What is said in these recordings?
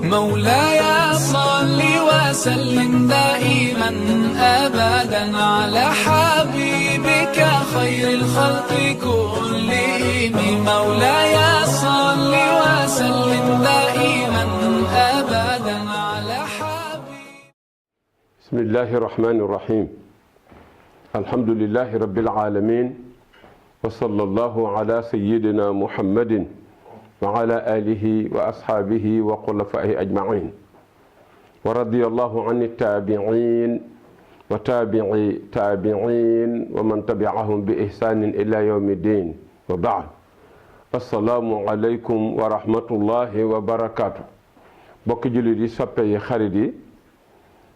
مولاي صل وسلم دائما أبدا على حبيبك خير الخلق كلهم. مولاي صل وسلم دائما أبدا على حبيبك. بسم الله الرحمن الرحيم. الحمد لله رب العالمين، وصلى الله على سيدنا محمد وعلى آله وأصحابه وخلفائه أجمعين، ورضي الله عن التابعين وتابعي تابعين ومن تبعهم بإحسان إلى يوم الدين، وبعد. السلام عليكم ورحمة الله وبركاته. bokk jullit yi, soppe yi, xarit yi,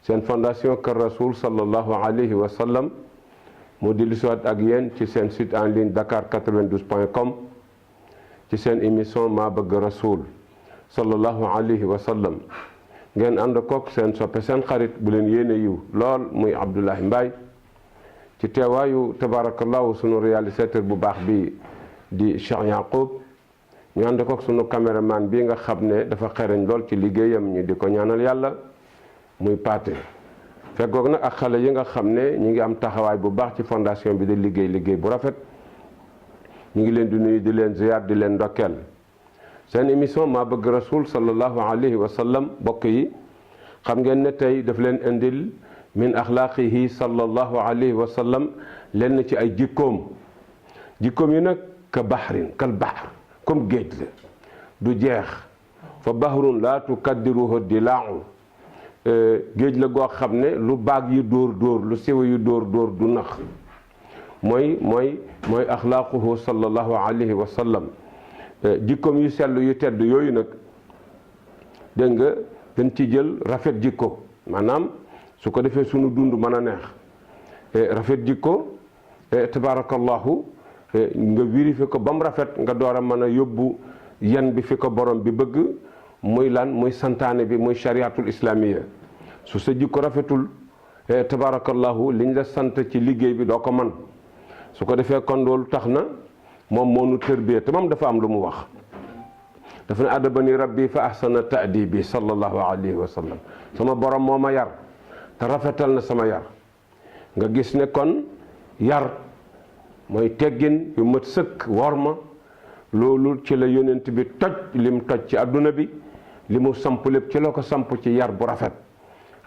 seen fondation Kër Rasoul sallallahu alayhi wa sallam mu dellu si waat ak yéen ci seen site en ligne dakar92.com ci seen émission maa bëgg Rasoul sallallahu alayhi wa sallam. ngeen ànd kook seen soppe seen xarit bu leen yéene yiw lool muy Abdoulaye Mbaye ci teewaayu tabarakallahu sunu réalisateur bu baax bi di Cheikh Yacoub. ñu ànd kook sunu caméraman bi nga xam ne dafa xereñ lool ci liggéeyam, ñu di ko ñaanal yàlla muy Paate. fekkoog nag ak xale yi nga xam ne ñu ngi am taxawaay bu baax ci fondation bi di liggéey bu rafet. ñu ngi leen di nuyu, di leen ziyaar, di leen ndokkeel. seen émission maa bëgg Rasoul sallallahu alayhi wa sallam bokk yi, xam ngeen ne tey daf leen indil min axlaaqihi sallallahu alayhi wa sallam lenn ci ay jikkoom yi nag ka baxrin kal bahr, comme géej la du jeex. fa bahrun laa tukaddiruhu dilaa'u, géej la goo xam ne lu baag yi dóor lu siwa yu dóor du nax. mooy axlaaquhu sallallahu alayhi wa sallam. jikkoom yu sell yu tedd yooyu nag dégg nga dañ ci jël rafet jikko, maanaam su ko defee sunu dund mën a neex. rafet jikko tabarakallahu nga vérifié ko ba mu rafet, nga door a mën a yóbbu yan bi fi ko borom bi bëgg, muy lan, muy santaane bi, muy shariatul islamiya. su sa jikko rafetul tabarakallahu liñ la sant ci liggéey bi doo ko man. su ko defee kon loolu tax na moom moo nu tërbiya, te moom dafa am lu mu wax. dafa ne adabani rabbi fa ahsana ta'dibi sallallahu alayhi wa sallam. sama borom moo ma yar te rafetal na sama yar. nga gis ne kon yar mooy teggin yu mat sëkk, war ma. loolu ci la yonent bi toj lim toj ci adduna bi, li mu samp lépp ci la ko samp ci yar bu rafet.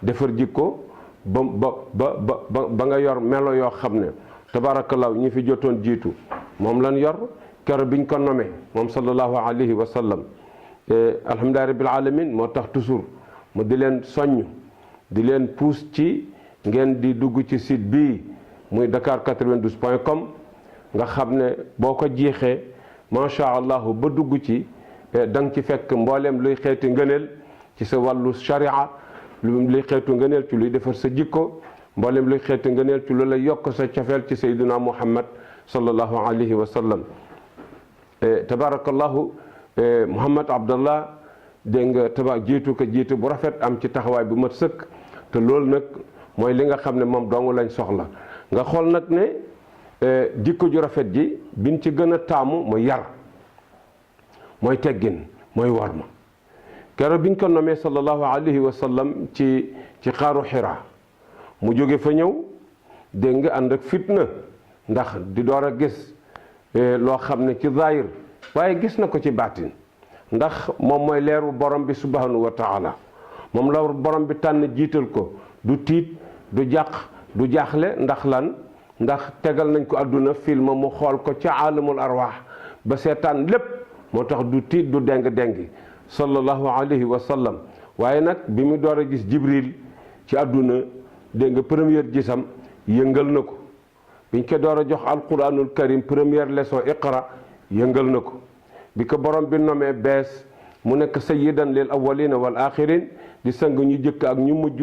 defar jikko ba nga yor melo yoo xam ne tabarakallahu ñi fi jotoon jiitu moom lan yor kero biñ ko nomee moom sallallahu alayhi wa sallam. alhamdulillahi rabbil alamin moo tax toujours mu di leen soññ, di leen pousse ci ngeen di dugg ci site bii muy dakar92.com, nga xam ne boo ko jiixee macha allah ba dugg ci da nga ci fekk mbooleem luy xeeti ngëneel ci sa wàllu sharia, luy xeetu ngëneel ci luy defar sa jikko, mboolem luy xeeti ngëneel ci lu la yokk sa cofeel ci sayyiduna muhammad sallallahu alayhi wa sallam. tabarakallahu muhammad abdallah dégg nga jiitu bu rafet, am ci taxawaay bu mat sëkk. te loolu nag mooy li nga xam ne moom dong lañ soxla. nga xool nag ne jikko ju rafet ji biñ ci gën a taamu mooy yar, mooy teggin, mooy warma. keroog biñ ko nomee sallallahu alayhi wa sallam ci xaaru Xiraa, mu jóge fa ñëw dégg nga ànd ak fitna, ndax di door a gis loo xam ne ci zahir, waaye gis na ko ci baatin. ndax moom mooy leeru borom bi subhanahu wa taala. moom la borom bi tànn jiital ko, du tiit, du jàq, du jaaxle. ndax lan? ndax tegal nañ ko àdduna film mu xool ko ca aalamul arwaax ba seetaan lépp, moo tax du tiit, du déng sallallahu alayhi wa sallam. waaye nag bi mu door a gis jibril ci àdduna dégg nga première gisam yëngal na ko. biñ ko door a jox alquranul karim première leçon iqra yëngal na ko. bi ko borom bi nomee bees mu nekk sayyidan lil awwalina wal axirin, di sang ñu jëkk ak ñu mujj,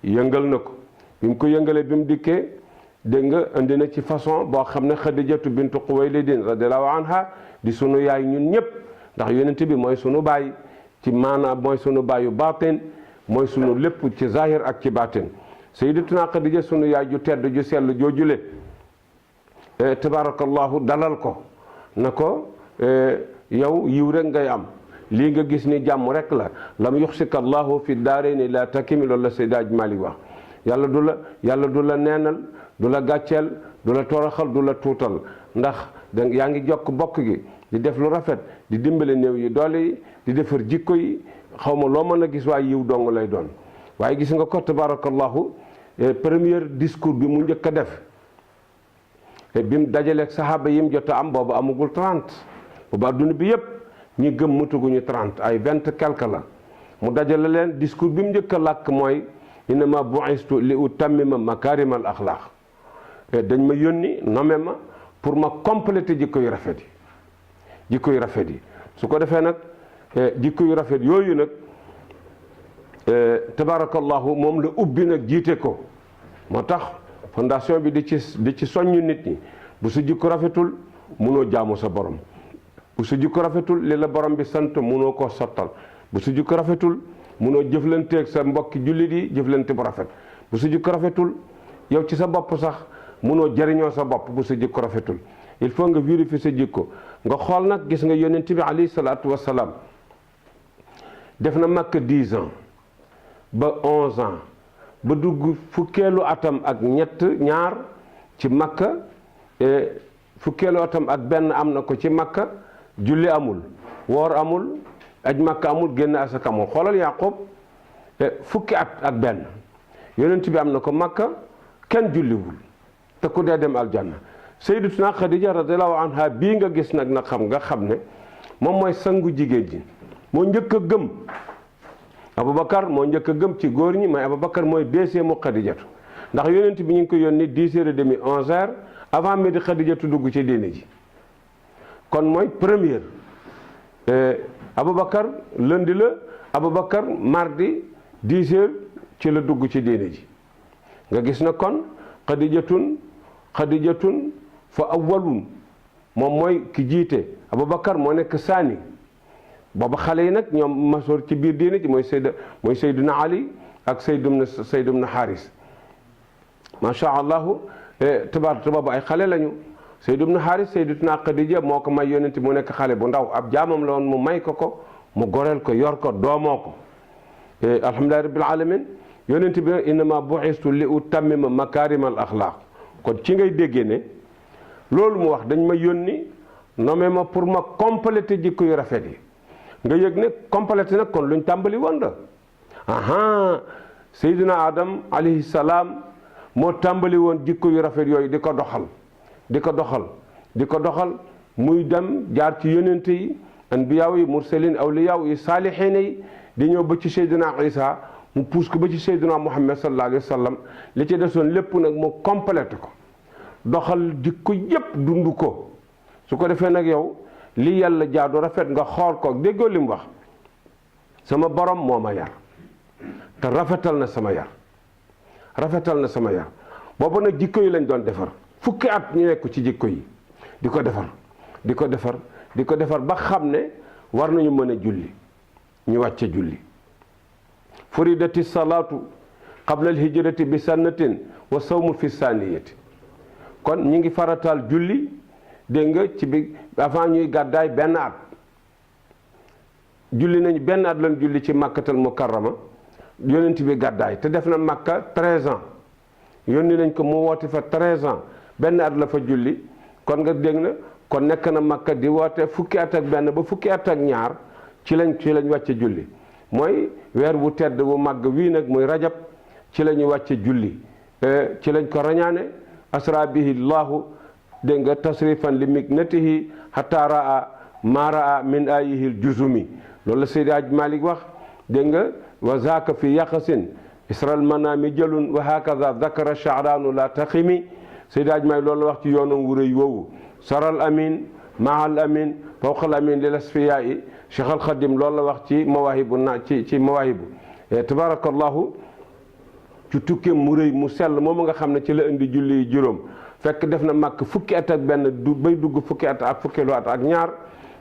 yëngal na ko. bi mu ko yëngalee bi mu dikkee dégg nga indi na ci façon boo xam ne Xadijatu bintu Xuwaylidin radiyallahu anha di sunu yaay ñun ñëpp, ndax yonent bi mooy sunu baay ci maanaam, mooy sunu baayu baatin, mooy sunu lépp ci zahir ak ci baatin. sayyidatuna Xadija sunu yaay ju tedd ju sell joojule tabarakallahu dalal ko na ko yow yiw rek ngay am lii nga gis ni jàmm rek la lam yuxsika allahu fi daarayni la takimi loolu la Seydi Hadji Malick wax yàlla du la neenal du la gàcceel du la toroxal du la tuutal ndax yaa ngi jokk bokk gi di def lu rafet di dimbale néew yi doole yi di defar jikko yi xaw ma loo mën a gis waaye yiw dong lay doon waaye gis nga ko tabarakallahu premier discours bi mu njëkk a def bi mu dajaleeg saxaaba yi mu jot a am boobu amagul 30 boobu adduna bi yëpp ñi gëm mutuguñu 30 ay 20 quelque la mu dajale leen discours bi mu njëkk a làkk mooy innama bu'istu li utammima makarimal axlaaq dañ ma yónni nommé ma pour ma compléter jikko yu rafet yi su ko defee nag jikko yu rafet yooyu nag tabarakallahu moom la ubbi nag jiite ko moo tax fondation bi di ci soññ nit ñi bu sa jikko rafetul munoo jaamu sa borom bu sa jikko rafetul li la borom bi sant munoo koo sottal bu sa jikko rafetul munoo jëflanteeg sa mbokki jullit yi jëflante bu rafet bu sa jikko rafetul yow ci sa bopp sax munoo jëriñoo sa bopp bu sa jikko rafetul il faut nga vérifier sa jikko nga xool nag gis nga yonent bi alayhi salaatu wassalaam def na Makka 10 ans ba 11 ans ba dugg fukkeelu atam ak ñaar ci Makka fukkeelu atam ak benn am na ko ci Makka julli amul woor amul aj Makka amul génn asaka amul xoolal Yaqub fukki at ak benn yonent bi am na ko Makka kenn julliwul te ku dee dem aljanna sayyidatuna Xadija radiyallahu anha bii nga gis nag nga xam ne moom mooy sangu jigéen ji moo njëkk a gëm Aboubacar moo njëkk a gëm ci góor ñi mais Aboubacar mooy deuxième mu Xadijatu ndax yonent bi ñu ngi ko yónni 10h30 11h avant midi Xadijatu dugg ci diine ji kon mooy première Aboubacar lundi la Aboubacar mardi 10h ci la dugg ci diine ji nga gis na kon Xadijatun fa awwalun moom mooy ki jiite Aboubacar moo nekk saani booba xale yi nag ñoom masoor ci biir diine ji mooy Seydina Ali ak Seydina Haris macha allahu tabaaraka boobu ay xale lañu Seydina Haris Seydatuna Xadija moo ko may yonent mu nekk xale bu ndaw ab jaamam la woon mu may ko mu goreel ko yor ko doomoo ko alhamdulillahi rabbil alamin yonent bi nag innama bu'istu li utammima makarimal axlaaq kon ci ngay déggee ne loolu mu wax dañ ma yónni nommé ma pour ma compléter jikko yu rafet yi nga yëg ne complété nag kon luñ tàmbali woon la Seydina Adam alayhi salaam moo tàmbali woon jikko yu rafet yooyu di ko doxal muy dem jaar ci yonent yi anbiyaaw yi mursalin awliyaaw yi saalihiin yi di ñëw ba ci Seydina Isa mu puus ko ba ci Seydina Muhammad sallallahu alayhi wa sallam li ci desoon lépp nag mu complété ko doxal jikko yépp dund ko su ko defee nag yow li yàlla jaadu rafet nga xool ko déggoo li mu wax sama borom moo ma yar te rafetal na sama yar boobu nag jikko yi lañ doon defar fukki at ñu nekk ci jikko yi di ko defar ba xam ne war nañu mën a julli ñu wàcce julli furidati salaatu qabla alhijrati bi sannatin wa sawmu fi saniyati kon ñi ngi farataal julli dégg nga ci bi avant ñuy gàddaay benn at julli nañu benn at lañ julli ci makkatal mukarrama yonent bi gàddaay te def na makka 13 ans yónni nañ ko mu woote fa 13 ans benn at la fa julli kon nga dégg na kon nekk na makka di woote fukki at ak benn ba fukki at ak ñaar ci lañ wàcce julli mooy weer wu tedd wu màgg wii nag muy rajab ci la ñu wàcce julli ci lañ ko rañaane asra bihi llahu dégg nga tasrifan li mignatihi hatta raa ma raa min ayihil juzumi loolu la Seydi Hadji Malick wax dégg nga wa zaaka fi yaqasin isral manami jëlun wa hakaza dakara sha'ranu la taximi Seydi Hadji Malick loolu la wax ci yoonam wu rëy woowu saral amin mahal amin fawqal amin lil asfiyaai Cheikh al Khadim loolu la wax ci mawaahibu ci mawaahibu tabarakallahu ci tukkeem mu rëy mu sell moom nga xam ne ci la indi julli yi juróom fekk def na màkk fukki at ak benn bay dugg fukki at ak fukkeelu at ak ñaar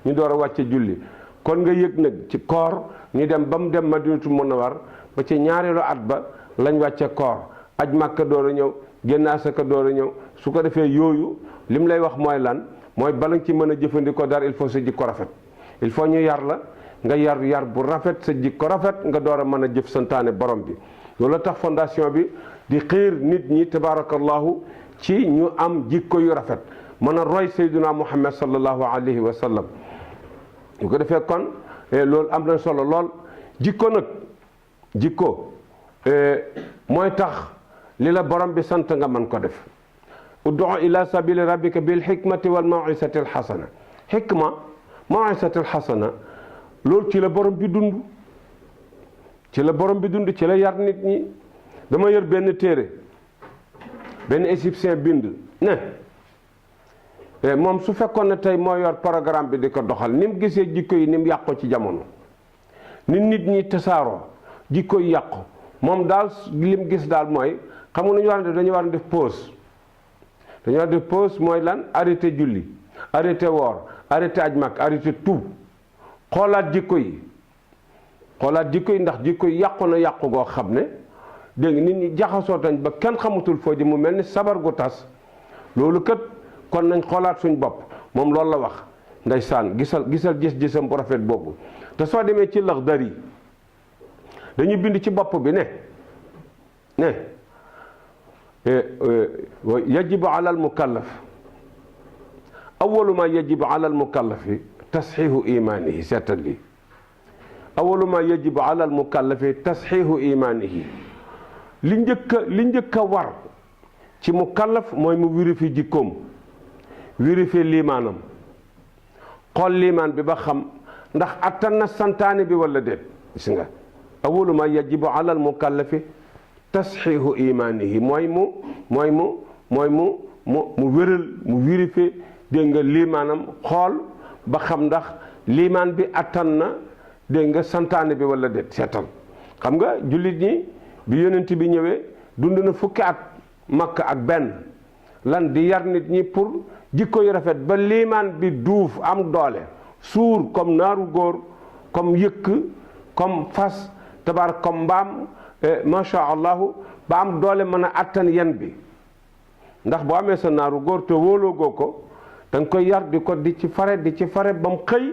ñu door a wàcce julli kon nga yëg nag ci koor ñu dem ba mu dem Madinatul Munawwar ba ci ñaareelu at ba lañ wàcce koor aj màkka door a ñëw génn asaka door a ñëw su ko defee yooyu lim lay wax mooy lan mooy bala nga ci mën a jëfandikoo dara il faut sa jikko rafet il faut ñu yar la nga yar bu rafet sa jikko rafet nga door a mën a jëf santaane borom bi loolu tax fondation bi di xiir nit ñi tabarakallahu ci ñu am jikko yu rafet mën a roy sayduna muhammad sallallahu alayhi wa sallam bu ko defee kon loolu am na solo lool jikko nag jikko mooy tax li la borom bi sant nga mën ko def ud'u ila sabili rabbika bil hikmati wal maw'izati al hasana hikma maw'izati al hasana loolu ci la borom bi dund ci la borom bi dund ci la yar nit ñi dama yor benn téere benn égyptien bind ne moom su fekkoon ne tey moo yor programme bi di ko doxal ni mu gisee jikko yi ni mu yàqoo ci jamono ni nit ñi tasaaroo jikko yi yàqu moom daal li mu gis daal mooy xam nga nu ñu war a def dañu war a def pause dañu war a def pause mooy lan arrêté julli arrêté woor arrêté aj mag arrêté tout xoolaat jikko yi ndax jikko yi yàqu na yàqu goo xam ne dégg nit ñi jaxasoo tañ ba kenn xamatul foo ji mu mel ni sabar gu tas loolu kat kon nañ xoolaat suñ bopp moom loolu la wax ndeysaan gisal gis-gisam bu rafet boobu te soo demee ci Laxdari dañu bind ci bopp bi ne yajibu ala al mukallaf awalu ma yajibu ala al mukallafi tasxiixu imaanihi seetal lii awalu ma yajibu ala al mukallafi tasxiixu imaanihi li njëkk a war ci mukallaf mooy mu vérifier jikkoom vérifier liimaanam xool liimaan bi ba xam ndax attan na santaane bi wala déet gis nga awalu ma yajibu ala al mukallafi tasxiixu imaanihi mooy mu wéral mu vérifier dégg nga liimaanam xool ba xam ndax liimaan bi attan na dégg nga santaane bi wala déet seetal xam nga jullit ñi bi yonent bi ñëwee dund na fukki at Makka ak benn lan di yar nit ñi pour jikko yu rafet ba liimaan bi duuf am doole suur comme naaru góor comme yëkk comme fas tabaar comme mbaam macha allahu ba am doole mën a attan yen bi ndax boo amee sa naaru góor te wóoloogoo ko da nga koy yar di ci fare ba mu xëy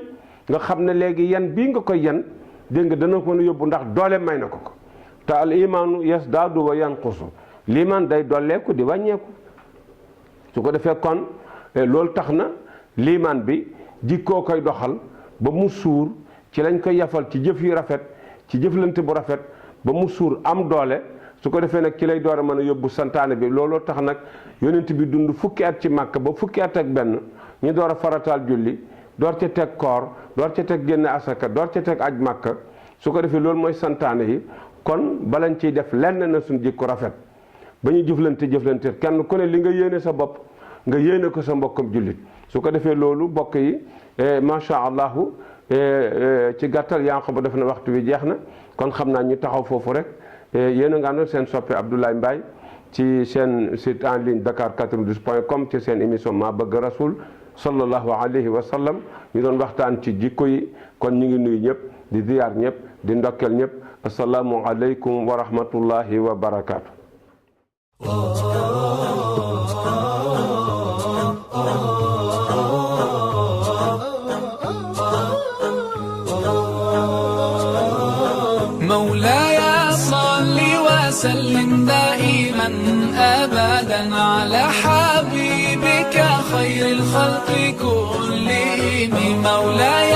nga xam ne léegi yen bii nga koy yen dégg nga dana ko mën a yóbbu ndax doole may na ko te al imaanu yasdaadu wa yanqusu liimaan day dolleeku di wàññeeku su ko defee kon loolu tax na liimaan bi jikkoo koy doxal ba mu suur ci lañ koy yafal ci jëf yu rafet ci jëflante bu rafet ba mu suur am doole su ko defee nag ci lay door a mën a yóbbu santaane bi looloo tax nag yonent bi dund fukki at ci Màkka ba fukki at ak benn ñu door a farataal julli door ca teg koor door ca teg génne asaka door ca teg aj Màkka su ko defee loolu mooy santaane yi kon balañ ciy def lenn na suñ jikko rafet ba ñu jëflante kenn ku ne li nga yéene sa bopp nga yéene ko sa mbokkam jullit su ko defee loolu bokk yi macha allahu ci gàttal yaa xam ba def na waxtu wi jeex na kon xam naa ñu taxaw foofu rek yéen a nga àndoon seen soppe Abdoulaye Mbaye ci seen site en ligne dakar92.com ci seen émission maa bëgg rasul sallallahu alayhi wa sallam ñu doon waxtaan ci jikko yi kon ñu ngi nuyu ñëpp di ziyaar ñëpp di ndokkel ñëpp asalaamu aleykum wa rahmatullahi wa barakaatu. مولاي صل وسلم دائما أبدا على حبيبك خير الخلق كلهم مولاي